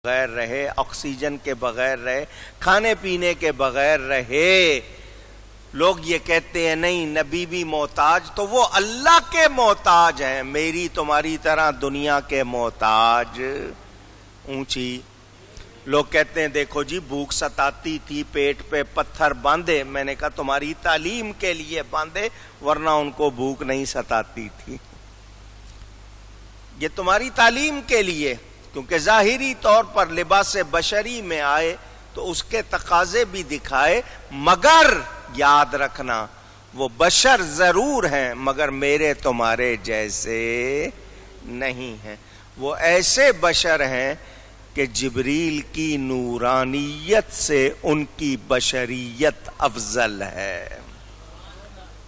بغیر رہے، آکسیجن کے بغیر رہے، کھانے پینے کے بغیر رہے. لوگ یہ کہتے ہیں نہیں نبی بھی محتاج، تو وہ اللہ کے محتاج ہیں، میری تمہاری طرح دنیا کے محتاج. اونچی لوگ کہتے ہیں دیکھو جی بھوک ستاتی تھی، پیٹ پہ پتھر باندھے. میں نے کہا تمہاری تعلیم کے لیے باندھے، ورنہ ان کو بھوک نہیں ستاتی تھی. یہ تمہاری تعلیم کے لیے، کیونکہ ظاہری طور پر لباس بشری میں آئے تو اس کے تقاضے بھی دکھائے، مگر یاد رکھنا وہ بشر ضرور ہیں مگر میرے تمہارے جیسے نہیں ہیں. وہ ایسے بشر ہیں کہ جبریل کی نورانیت سے ان کی بشریت افضل ہے.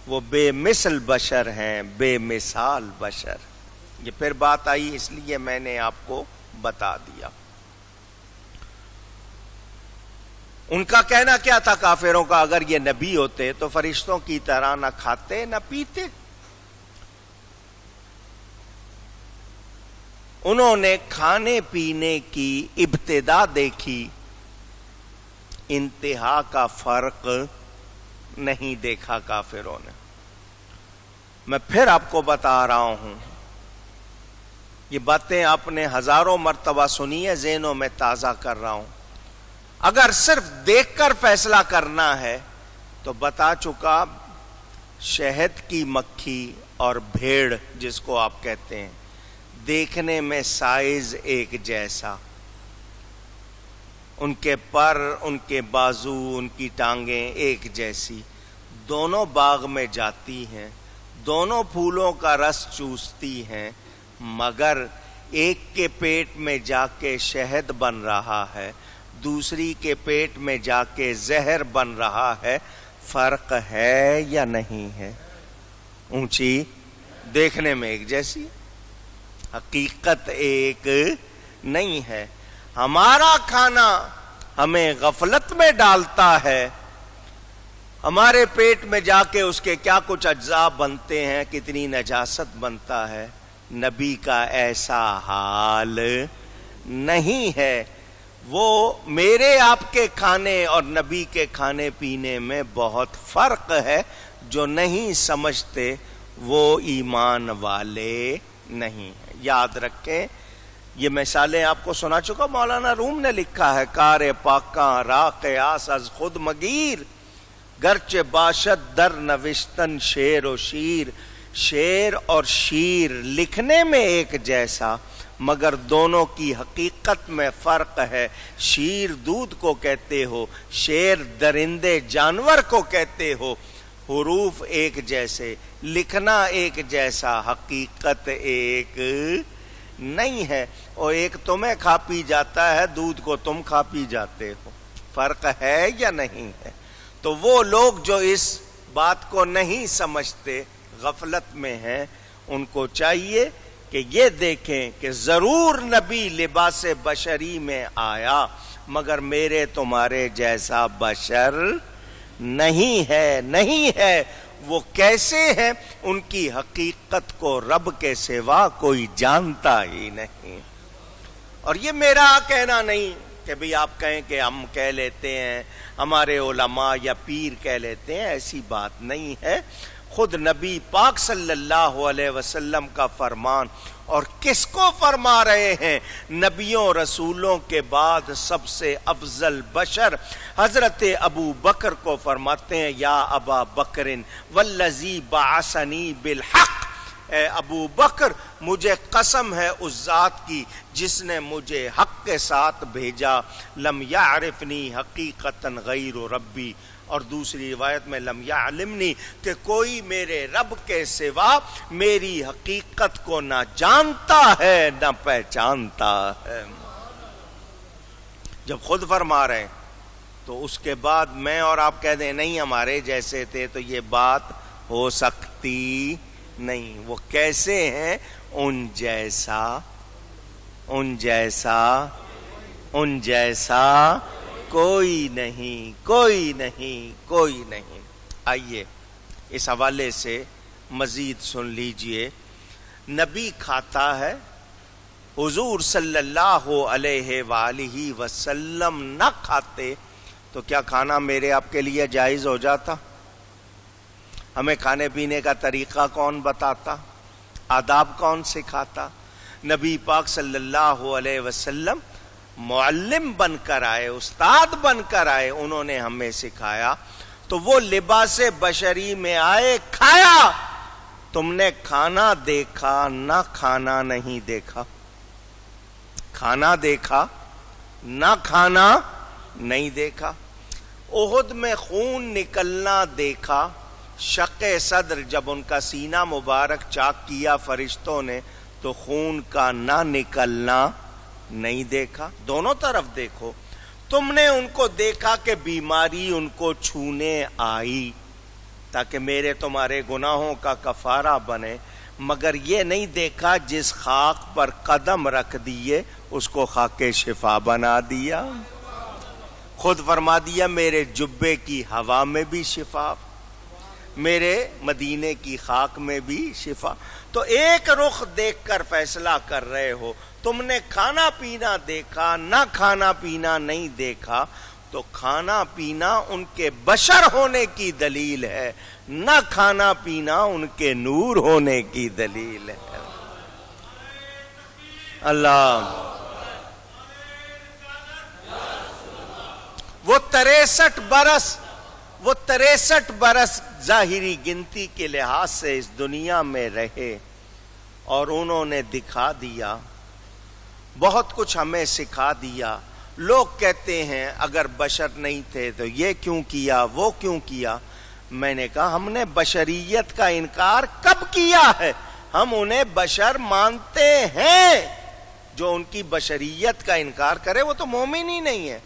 وہ بے مثل بشر ہیں، بے مثال بشر. یہ پھر بات آئی اس لیے میں نے آپ کو بتا دیا. ان کا کہنا کیا تھا کافروں کا، اگر یہ نبی ہوتے تو فرشتوں کی طرح نہ کھاتے نہ پیتے. انہوں نے کھانے پینے کی ابتدا دیکھی، انتہا کا فرق نہیں دیکھا کافروں نے. میں پھر آپ کو بتا رہا ہوں، یہ باتیں آپ نے ہزاروں مرتبہ سنی ہے، ذہنوں میں تازہ کر رہا ہوں. اگر صرف دیکھ کر فیصلہ کرنا ہے تو بتا چکا، شہد کی مکھی اور بھیڑ جس کو آپ کہتے ہیں، دیکھنے میں سائز ایک جیسا، ان کے پر، ان کے بازو، ان کی ٹانگیں ایک جیسی. دونوں باغ میں جاتی ہیں، دونوں پھولوں کا رس چوستی ہیں، مگر ایک کے پیٹ میں جا کے شہد بن رہا ہے، دوسری کے پیٹ میں جا کے زہر بن رہا ہے. فرق ہے یا نہیں ہے؟ اونچی دیکھنے میں ایک جیسی، حقیقت ایک نہیں ہے. ہمارا کھانا ہمیں غفلت میں ڈالتا ہے، ہمارے پیٹ میں جا کے اس کے کیا کچھ اجزاء بنتے ہیں، کتنی نجاست بنتا ہے. نبی کا ایسا حال نہیں ہے. وہ میرے آپ کے کھانے اور نبی کے کھانے پینے میں بہت فرق ہے. جو نہیں سمجھتے وہ ایمان والے نہیں ہیں. یاد رکھیں، یہ مثالیں آپ کو سنا چکا، مولانا روم نے لکھا ہے، کار پاکاں راق آس از خود مگیر، گرچہ باشد در نوشتن شیر و شیر. شیر اور شیر لکھنے میں ایک جیسا مگر دونوں کی حقیقت میں فرق ہے. شیر دودھ کو کہتے ہو، شیر درندے جانور کو کہتے ہو. حروف ایک جیسے، لکھنا ایک جیسا، حقیقت ایک نہیں ہے. اور ایک تمہیں کھا پی جاتا ہے، دودھ کو تم کھا پی جاتے ہو. فرق ہے یا نہیں ہے؟ تو وہ لوگ جو اس بات کو نہیں سمجھتے، غفلت میں ہیں، ان کو چاہیے کہ یہ دیکھیں کہ ضرور نبی لباس بشری میں آیا مگر میرے تمہارے جیسا بشر نہیں ہے. نہیں ہے. وہ کیسے ہیں؟ ان کی حقیقت کو رب کے سوا کوئی جانتا ہی نہیں. اور یہ میرا کہنا نہیں کہ بھئی آپ کہیں کہ ہم کہہ لیتے ہیں، ہمارے علماء یا پیر کہہ لیتے ہیں، ایسی بات نہیں ہے. خود نبی پاک صلی اللہ علیہ وسلم کا فرمان. اور کس کو فرما رہے ہیں؟ نبیوں رسولوں کے بعد سب سے افضل بشر حضرت ابو بکر کو فرماتے ہیں، یا ابا بکر والذی بعثنی بالحق. اے ابو بکر، مجھے قسم ہے اس ذات کی جس نے مجھے حق کے ساتھ بھیجا. لم یعرفنی حقیقتا غیر ربی. اور دوسری روایت میں لم یعلمنی، کہ کوئی میرے رب کے سوا میری حقیقت کو نہ جانتا ہے نہ پہچانتا ہے. جب خود فرما رہے ہیں تو اس کے بعد میں اور آپ کہہ دیں نہیں ہمارے جیسے تھے، تو یہ بات ہو سکتی نہیں. وہ کیسے ہیں؟ ان جیسا، ان جیسا، ان جیسا کوئی نہیں، کوئی نہیں، کوئی نہیں. آئیے اس حوالے سے مزید سن لیجئے. نبی کھاتا ہے، حضور صلی اللہ علیہ وآلہ وسلم نہ کھاتے تو کیا کھانا میرے آپ کے لیے جائز ہو جاتا؟ ہمیں کھانے پینے کا طریقہ کون بتاتا؟ آداب کون سکھاتا؟ نبی پاک صلی اللہ علیہ وسلم معلم بن کر آئے، استاد بن کر آئے، انہوں نے ہمیں سکھایا، تو وہ لباس بشری میں آئے، کھایا۔ تم نے کھانا دیکھا، نہ کھانا نہیں دیکھا۔ کھانا دیکھا، نہ کھانا نہیں دیکھا۔ احد میں خون نکلنا دیکھا، شق صدر جب ان کا سینہ مبارک چاک کیا فرشتوں نے تو خون کا نہ نکلنا نہیں دیکھا۔ دونوں طرف دیکھو۔ تم نے ان کو دیکھا کہ بیماری ان کو چھونے آئی تاکہ میرے تمہارے گناہوں کا کفارہ بنے، مگر یہ نہیں دیکھا جس خاک پر قدم رکھ دیے اس کو خاک شفا بنا دیا۔ خود فرما دیا میرے جبے کی ہوا میں بھی شفا، میرے مدینے کی خاک میں بھی شفا۔ تو ایک رخ دیکھ کر فیصلہ کر رہے ہو۔ تم نے کھانا پینا دیکھا، نہ کھانا پینا نہیں دیکھا، تو کھانا پینا ان کے بشر ہونے کی دلیل ہے، نہ کھانا پینا ان کے نور ہونے کی دلیل ہے۔ اللہ، وہ 63 برس ظاہری گنتی کے لحاظ سے اس دنیا میں رہے اور انہوں نے دکھا دیا، بہت کچھ ہمیں سکھا دیا۔ لوگ کہتے ہیں اگر بشر نہیں تھے تو یہ کیوں کیا، وہ کیوں کیا؟ میں نے کہا ہم نے بشریت کا انکار کب کیا ہے؟ ہم انہیں بشر مانتے ہیں۔ جو ان کی بشریت کا انکار کرے وہ تو مومن ہی نہیں ہے،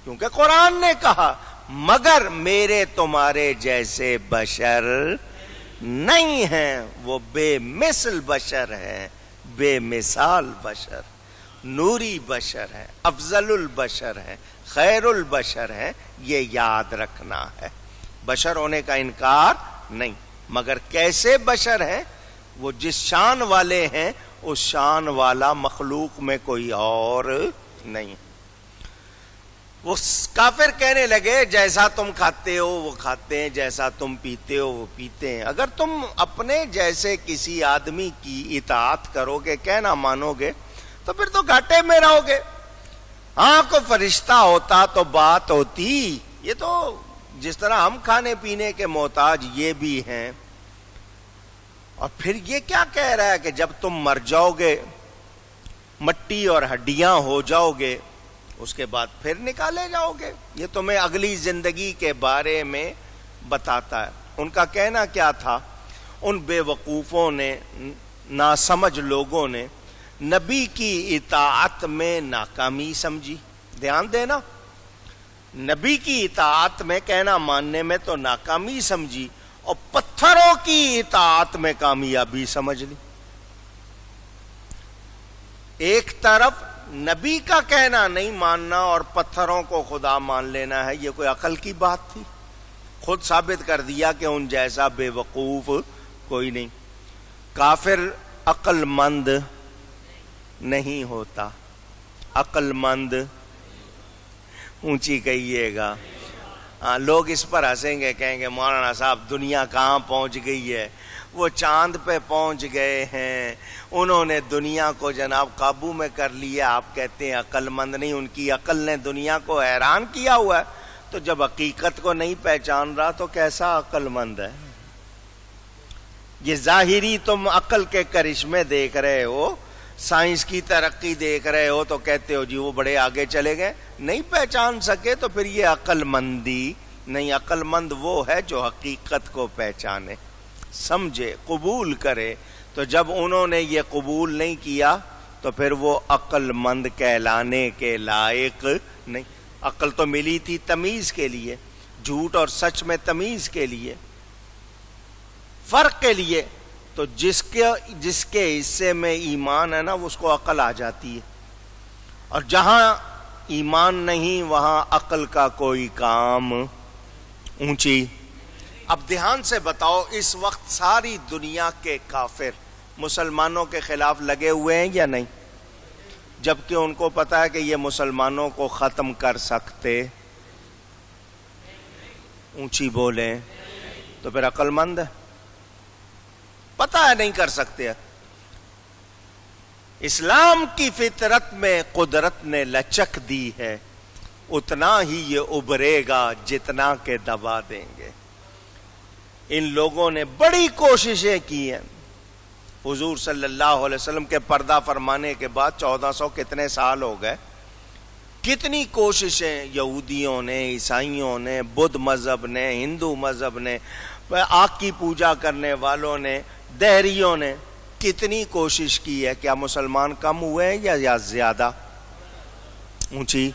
کیونکہ قرآن نے کہا مگر میرے تمہارے جیسے بشر نہیں ہیں، وہ بے مثل بشر ہیں، بے مثال بشر، نوری بشر ہیں، افضل البشر ہیں، خیر البشر ہیں۔ یہ یاد رکھنا ہے، بشر ہونے کا انکار نہیں، مگر کیسے بشر ہیں؟ وہ جس شان والے ہیں اس شان والا مخلوق میں کوئی اور نہیں۔ وہ کافر کہنے لگے جیسا تم کھاتے ہو وہ کھاتے ہیں، جیسا تم پیتے ہو وہ پیتے ہیں۔ اگر تم اپنے جیسے کسی آدمی کی اطاعت کرو گے، کہنا مانو گے، تو پھر تو گھاٹے میں رہو گے۔ ہاں کوئی فرشتہ ہوتا تو بات ہوتی۔ یہ تو جس طرح ہم کھانے پینے کے محتاج یہ بھی ہیں۔ اور پھر یہ کیا کہہ رہا ہے کہ جب تم مر جاؤ گے، مٹی اور ہڈیاں ہو جاؤ گے، اس کے بعد پھر نکالے جاؤ گے۔ یہ تمہیں اگلی زندگی کے بارے میں بتاتا ہے۔ ان کا کہنا کیا تھا؟ ان بے وقوفوں نے، ناسمجھ لوگوں نے نبی کی اطاعت میں ناکامی سمجھی۔ دھیان دینا، نبی کی اطاعت میں، کہنا ماننے میں تو ناکامی سمجھی، اور پتھروں کی اطاعت میں کامیابی سمجھ لی۔ ایک طرف نبی کا کہنا نہیں ماننا اور پتھروں کو خدا مان لینا ہے، یہ کوئی عقل کی بات تھی؟ خود ثابت کر دیا کہ ان جیسا بے وقوف کوئی نہیں۔ کافر عقل مند نہیں ہوتا، عقل مند اونچی کہیے گا۔ لوگ اس پر ہنسیں گے، کہیں گے مولانا صاحب دنیا کہاں پہنچ گئی ہے، وہ چاند پہ پہنچ گئے ہیں، انہوں نے دنیا کو جناب قابو میں کر لیا، آپ کہتے ہیں عقل مند نہیں۔ ان کی عقل نے دنیا کو حیران کیا ہوا ہے، تو جب حقیقت کو نہیں پہچان رہا تو کیسا عقل مند ہے؟ یہ ظاہری تم عقل کے کرشمے دیکھ رہے ہو، سائنس کی ترقی دیکھ رہے ہو، تو کہتے ہو جی وہ بڑے آگے چلے گئے، نہیں پہچان سکے تو پھر یہ عقل مندی نہیں۔ عقل مند وہ ہے جو حقیقت کو پہچانے، سمجھے، قبول کرے۔ تو جب انہوں نے یہ قبول نہیں کیا تو پھر وہ عقل مند کہلانے کے لائق نہیں۔ عقل تو ملی تھی تمیز کے لیے، جھوٹ اور سچ میں تمیز کے لیے، فرق کے لیے۔ تو جس کے حصے میں ایمان ہے نا، اس کو عقل آ جاتی ہے، اور جہاں ایمان نہیں وہاں عقل کا کوئی کام اونچی۔ اب دھیان سے بتاؤ، اس وقت ساری دنیا کے کافر مسلمانوں کے خلاف لگے ہوئے ہیں یا نہیں؟ جبکہ ان کو پتا ہے کہ یہ مسلمانوں کو ختم کر سکتے؟ اونچی بولیں تو پھر عقل مند ہے، پتا ہے نہیں کر سکتے۔ اسلام کی فطرت میں قدرت نے لچک دی ہے، اتنا ہی یہ ابھرے گا جتنا کہ دبا دیں گے۔ ان لوگوں نے بڑی کوششیں کی ہیں۔ حضور صلی اللہ علیہ وسلم کے پردہ فرمانے کے بعد 1400 کتنے سال ہو گئے، کتنی کوششیں یہودیوں نے، عیسائیوں نے، بدھ مذہب نے، ہندو مذہب نے، آگ کی پوجا کرنے والوں نے، دہریوں نے کتنی کوشش کی ہے۔ کیا مسلمان کم ہوئے ہیں یا زیادہ؟ اونچی،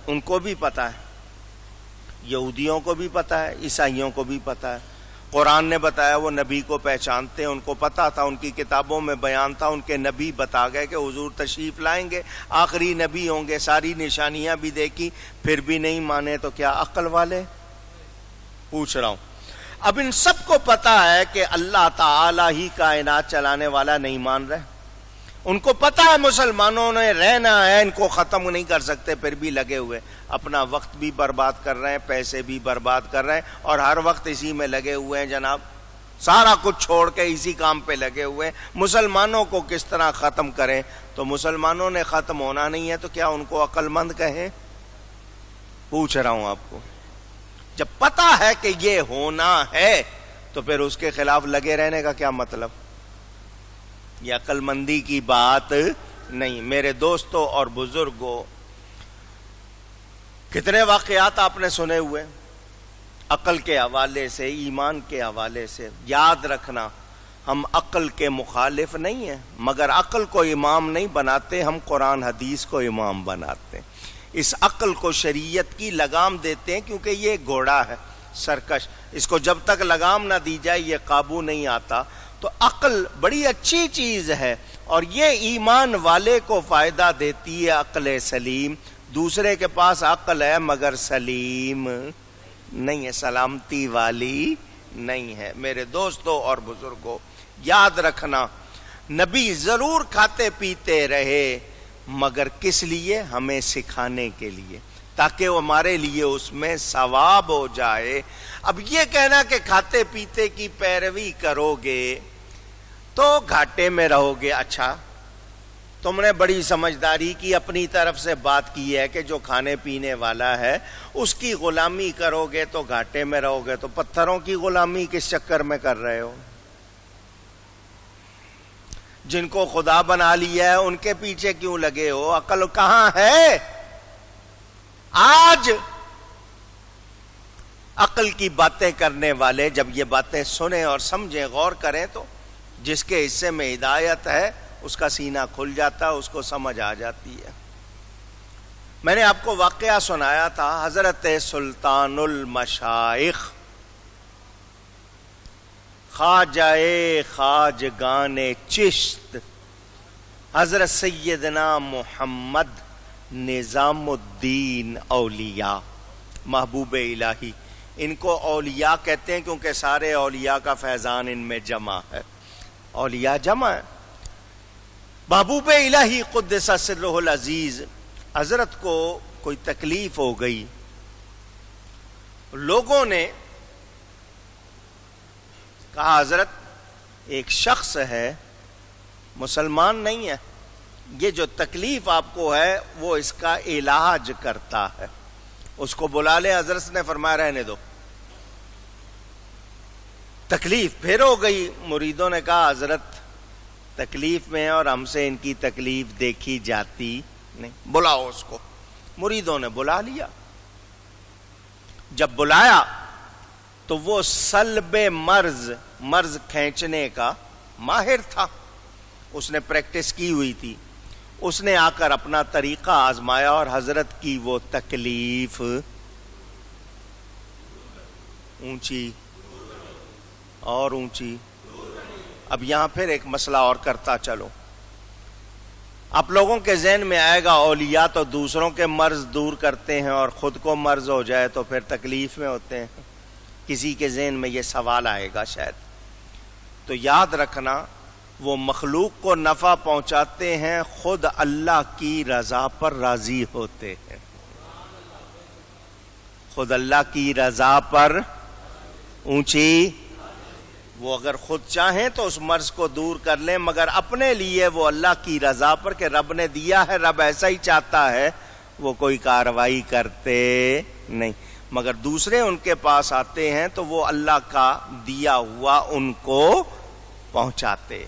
ان کو بھی پتا ہے، یہودیوں کو بھی پتا ہے، عیسائیوں کو بھی پتا ہے۔ قرآن نے بتایا وہ نبی کو پہچانتے ہیں، ان کو پتا تھا، ان کی کتابوں میں بیان تھا، ان کے نبی بتا گئے کہ حضور تشریف لائیں گے، آخری نبی ہوں گے، ساری نشانیاں بھی دیکھی، پھر بھی نہیں مانے تو کیا عقل والے؟ پوچھ رہا ہوں۔ اب ان سب کو پتا ہے کہ اللہ تعالی ہی کائنات چلانے والا، نہیں مان رہے۔ ان کو پتا ہے مسلمانوں نے رہنا ہے، ان کو ختم نہیں کر سکتے، پھر بھی لگے ہوئے، اپنا وقت بھی برباد کر رہے ہیں، پیسے بھی برباد کر رہے ہیں، اور ہر وقت اسی میں لگے ہوئے ہیں جناب، سارا کچھ چھوڑ کے اسی کام پہ لگے ہوئے ہیں۔ مسلمانوں کو کس طرح ختم کریں؟ تو مسلمانوں نے ختم ہونا نہیں ہے تو کیا ان کو عقل مند کہیں؟ پوچھ رہا ہوں آپ کو۔ جب پتا ہے کہ یہ ہونا ہے تو پھر اس کے خلاف لگے رہنے کا کیا مطلب؟ یہ عقل مندی کی بات نہیں۔ میرے دوستوں اور بزرگوں، کتنے واقعات آپ نے سنے ہوئے عقل کے حوالے سے، ایمان کے حوالے سے۔ یاد رکھنا، ہم عقل کے مخالف نہیں ہیں، مگر عقل کو امام نہیں بناتے، ہم قرآن حدیث کو امام بناتے ہیں۔ اس عقل کو شریعت کی لگام دیتے ہیں، کیونکہ یہ گھوڑا ہے سرکش، اس کو جب تک لگام نہ دی جائے یہ قابو نہیں آتا۔ تو عقل بڑی اچھی چیز ہے، اور یہ ایمان والے کو فائدہ دیتی ہے عقل سلیم۔ دوسرے کے پاس عقل ہے مگر سلیم نہیں ہے، سلامتی والی نہیں ہے۔ میرے دوستوں اور بزرگوں، یاد رکھنا، نبی ضرور کھاتے پیتے رہے، مگر کس لیے؟ ہمیں سکھانے کے لیے، تاکہ وہ ہمارے لیے اس میں ثواب ہو جائے۔ اب یہ کہنا کہ کھاتے پیتے کی پیروی کرو گے تو گھاٹے میں رہو گے، اچھا تم نے بڑی سمجھداری کی، اپنی طرف سے بات کی ہے کہ جو کھانے پینے والا ہے اس کی غلامی کرو گے تو گھاٹے میں رہو گے، تو پتھروں کی غلامی کس چکر میں کر رہے ہو؟ جن کو خدا بنا لیا ہے ان کے پیچھے کیوں لگے ہو؟ عقل کہاں ہے؟ آج عقل کی باتیں کرنے والے جب یہ باتیں سنیں اور سمجھیں، غور کریں، تو جس کے حصے میں ہدایت ہے اس کا سینہ کھل جاتا ہے، اس کو سمجھ آ جاتی ہے۔ میں نے آپ کو واقعہ سنایا تھا حضرت سلطان المشائخ خواجہ خواجگان چشت حضرت سیدنا محمد نظام الدین اولیاء، محبوب الہی، ان کو اولیاء کہتے ہیں کیونکہ سارے اولیاء کا فیضان ان میں جمع ہے، اولیاء جمع ہے۔ محبوب الہی قدس سرہ العزیز، حضرت کو کوئی تکلیف ہو گئی، لوگوں نے کہا حضرت ایک شخص ہے مسلمان نہیں ہے، یہ جو تکلیف آپ کو ہے وہ اس کا علاج کرتا ہے، اس کو بلا لے۔ حضرت نے فرمایا رہنے دو۔ تکلیف پھر ہو گئی، مریدوں نے کہا حضرت تکلیف میں ہے اور ہم سے ان کی تکلیف دیکھی جاتی نہیں، بلاؤ اس کو۔ مریدوں نے بلا لیا۔ جب بلایا تو وہ سلب مرض کھینچنے کا ماہر تھا، اس نے پریکٹس کی ہوئی تھی، اس نے آ کر اپنا طریقہ آزمایا اور حضرت کی وہ تکلیف اونچی اور اونچی۔ اب یہاں پھر ایک مسئلہ اور کرتا چلو، آپ لوگوں کے ذہن میں آئے گا اولیاء تو دوسروں کے مرض دور کرتے ہیں اور خود کو مرض ہو جائے تو پھر تکلیف میں ہوتے ہیں، کسی کے ذہن میں یہ سوال آئے گا شاید۔ تو یاد رکھنا وہ مخلوق کو نفع پہنچاتے ہیں، خود اللہ کی رضا پر راضی ہوتے ہیں، خود اللہ کی رضا پر اونچی، وہ اگر خود چاہیں تو اس مرض کو دور کر لیں، مگر اپنے لیے وہ اللہ کی رضا پر کہ رب نے دیا ہے، رب ایسا ہی چاہتا ہے، وہ کوئی کارروائی کرتے نہیں، مگر دوسرے ان کے پاس آتے ہیں تو وہ اللہ کا دیا ہوا ان کو پہنچاتے۔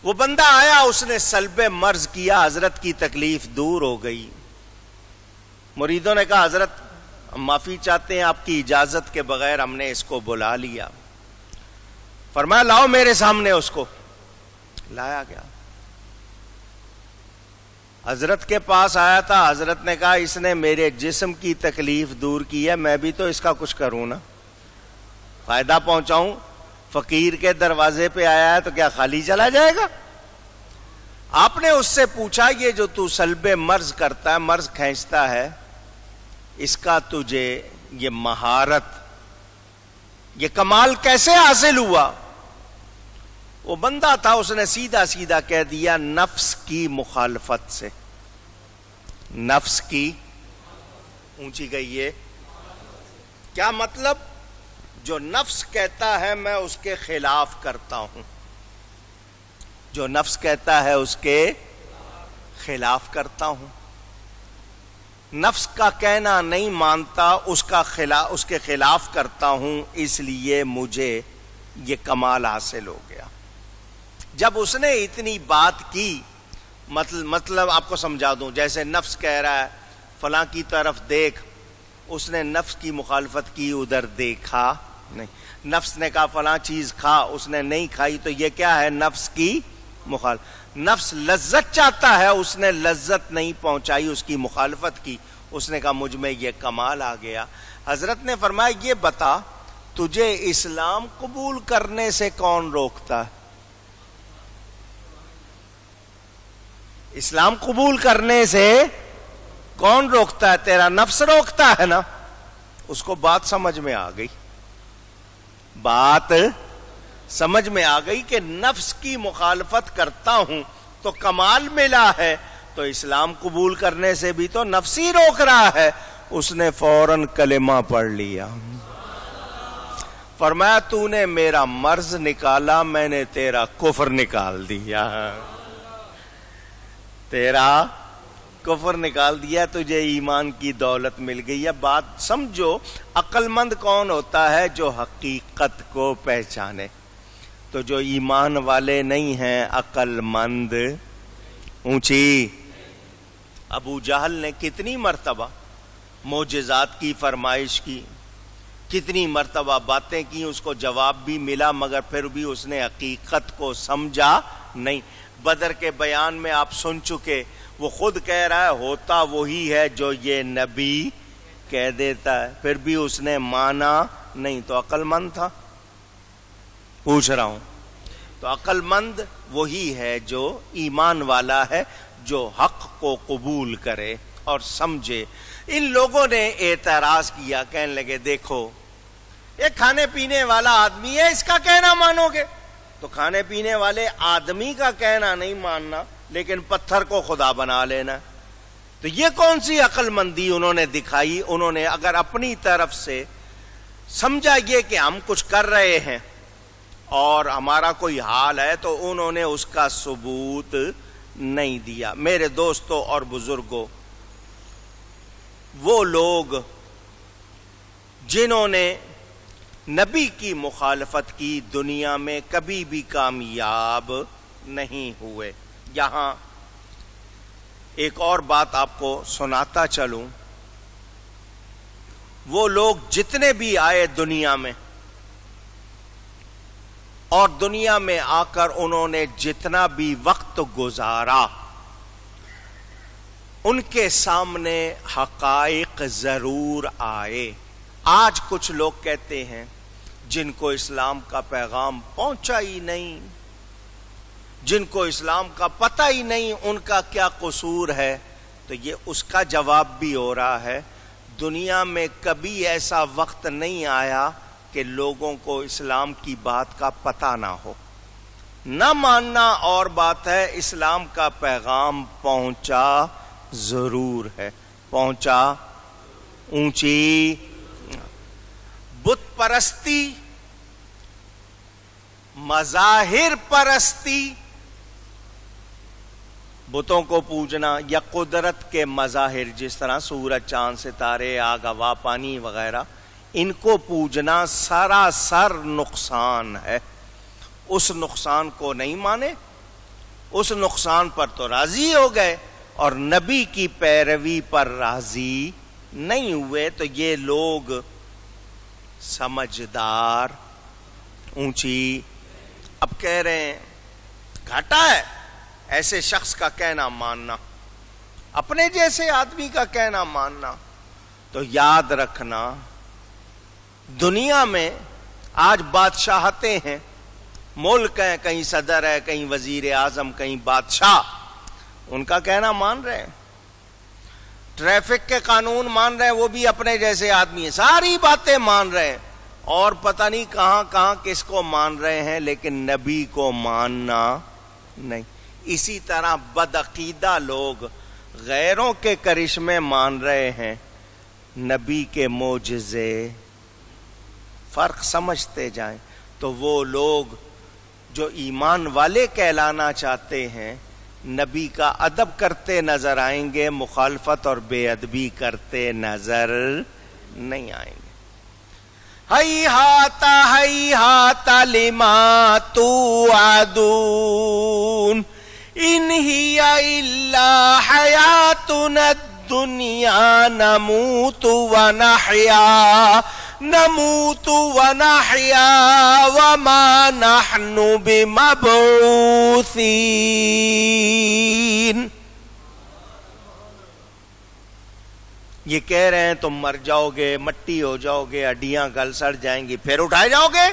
وہ بندہ آیا، اس نے سلب مرض کیا، حضرت کی تکلیف دور ہو گئی۔ مریدوں نے کہا حضرت ہم معافی چاہتے ہیں، آپ کی اجازت کے بغیر ہم نے اس کو بلا لیا۔ فرمایا لاؤ میرے سامنے، اس کو لایا گیا، حضرت کے پاس آیا تھا، حضرت نے کہا اس نے میرے جسم کی تکلیف دور کی ہے، میں بھی تو اس کا کچھ کروں نا، فائدہ پہنچاؤں، فقیر کے دروازے پہ آیا ہے تو کیا خالی چلا جائے گا؟ آپ نے اس سے پوچھا یہ جو تو سلب مرض کرتا ہے، مرض کھینچتا ہے، اس کا تجھے یہ مہارت، یہ کمال کیسے حاصل ہوا؟ وہ بندہ تھا، اس نے سیدھا سیدھا کہہ دیا نفس کی مخالفت سے۔ نفس کی اونچی گئی ہے، کیا مطلب؟ جو نفس کہتا ہے میں اس کے خلاف کرتا ہوں، جو نفس کہتا ہے اس کے خلاف کرتا ہوں، نفس کا کہنا نہیں مانتا، اس کے خلاف کرتا ہوں، اس لیے مجھے یہ کمال حاصل ہو گیا۔ جب اس نے اتنی بات کی، مطلب آپ کو سمجھا دوں، جیسے نفس کہہ رہا ہے فلاں کی طرف دیکھ، اس نے نفس کی مخالفت کی، ادھر دیکھا نہیں۔ نفس نے کہا فلاں چیز کھا، اس نے نہیں کھائی، تو یہ کیا ہے؟ نفس کی مخالفت۔ نفس لذت چاہتا ہے، اس نے لذت نہیں پہنچائی، اس کی مخالفت کی، اس نے کہا مجھ میں یہ کمال آ گیا۔ حضرت نے فرمایا یہ بتا تجھے اسلام قبول کرنے سے کون روکتا ہے؟ اسلام قبول کرنے سے کون روکتا ہے؟ تیرا نفس روکتا ہے نا۔ اس کو بات سمجھ میں آ گئی، بات سمجھ میں آ گئی کہ نفس کی مخالفت کرتا ہوں تو کمال ملا ہے، تو اسلام قبول کرنے سے بھی تو نفس ہی روک رہا ہے۔ اس نے فوراً کلمہ پڑھ لیا، فرمایا تو نے میرا مرض نکالا، میں نے تیرا کفر نکال دیا، تیرا کفر نکال دیا، تجھے ایمان کی دولت مل گئی ہے۔ بات سمجھو، عقل مند کون ہوتا ہے؟ جو حقیقت کو پہچانے۔ تو جو ایمان والے نہیں ہیں عقل مند، اونچی۔ ابو جہل نے کتنی مرتبہ معجزات کی فرمائش کی، کتنی مرتبہ باتیں کی، اس کو جواب بھی ملا، مگر پھر بھی اس نے حقیقت کو سمجھا نہیں۔ بدر کے بیان میں آپ سن چکے، وہ خود کہہ رہا ہے ہوتا وہی ہے جو یہ نبی کہہ دیتا ہے، پھر بھی اس نے مانا نہیں، تو عقل مند تھا؟ پوچھ رہا ہوں، تو عقل مند وہی ہے جو ایمان والا ہے، جو حق کو قبول کرے اور سمجھے۔ ان لوگوں نے اعتراض کیا، کہنے لگے دیکھو ایک کھانے پینے والا آدمی ہے، اس کا کہنا مانو گے؟ تو کھانے پینے والے آدمی کا کہنا نہیں ماننا، لیکن پتھر کو خدا بنا لینا، تو یہ کون سی عقل مندی انہوں نے دکھائی؟ انہوں نے اگر اپنی طرف سے سمجھا یہ کہ ہم کچھ کر رہے ہیں اور ہمارا کوئی حال ہے، تو انہوں نے اس کا ثبوت نہیں دیا۔ میرے دوستوں اور بزرگوں، وہ لوگ جنہوں نے نبی کی مخالفت کی دنیا میں کبھی بھی کامیاب نہیں ہوئے۔ یہاں ایک اور بات آپ کو سناتا چلوں، وہ لوگ جتنے بھی آئے دنیا میں، اور دنیا میں آ کر انہوں نے جتنا بھی وقت گزارا، ان کے سامنے حقائق ضرور آئے۔ آج کچھ لوگ کہتے ہیں جن کو اسلام کا پیغام پہنچا ہی نہیں، جن کو اسلام کا پتہ ہی نہیں، ان کا کیا قصور ہے؟ تو یہ اس کا جواب بھی ہو رہا ہے، دنیا میں کبھی ایسا وقت نہیں آیا کہ لوگوں کو اسلام کی بات کا پتہ نہ ہو۔ نہ ماننا اور بات ہے، اسلام کا پیغام پہنچا ضرور ہے، پہنچا اونچی بت پرستی، مظاہر پرستی، بتوں کو پوجنا یا قدرت کے مظاہر جس طرح سورج، چاند، ستارے، آگ، ہوا، پانی وغیرہ، ان کو پوجنا سراسر نقصان ہے۔ اس نقصان کو نہیں مانے، اس نقصان پر تو راضی ہو گئے اور نبی کی پیروی پر راضی نہیں ہوئے، تو یہ لوگ سمجھدار اونچی اب کہہ رہے ہیں گھاٹا ہے ایسے شخص کا کہنا ماننا، اپنے جیسے آدمی کا کہنا ماننا۔ تو یاد رکھنا، دنیا میں آج بادشاہتے ہیں، ملک ہیں، کہیں صدر ہے، کہیں وزیر اعظم، کہیں بادشاہ، ان کا کہنا مان رہے ہیں، ٹریفک کے قانون مان رہے ہیں، وہ بھی اپنے جیسے آدمی ہیں، ساری باتیں مان رہے ہیں، اور پتہ نہیں کہاں کہاں کس کو مان رہے ہیں، لیکن نبی کو ماننا نہیں۔ اسی طرح بدعقیدہ لوگ غیروں کے کرشمے مان رہے ہیں، نبی کے معجزے، فرق سمجھتے جائیں۔ تو وہ لوگ جو ایمان والے کہلانا چاہتے ہیں، نبی کا ادب کرتے نظر آئیں گے، مخالفت اور بے ادبی کرتے نظر نہیں آئیں گے۔ ہیہات ہیہات لما توعدون ان ہی الا حیاتنا الدنیا نموت ونحیا وما نحن بمبعوثین۔ یہ کہہ رہے ہیں تم مر جاؤ گے، مٹی ہو جاؤ گے، ہڈیاں گل سڑ جائیں گی، پھر اٹھائے جاؤ گے۔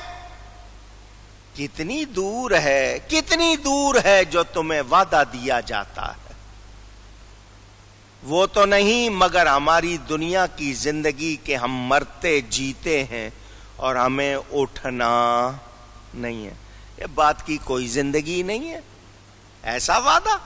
کتنی دور ہے، کتنی دور ہے جو تمہیں وعدہ دیا جاتا ہے، وہ تو نہیں مگر ہماری دنیا کی زندگی کے ہم مرتے جیتے ہیں اور ہمیں اٹھنا نہیں ہے۔ یہ بات کی کوئی زندگی نہیں ہے، ایسا وعدہ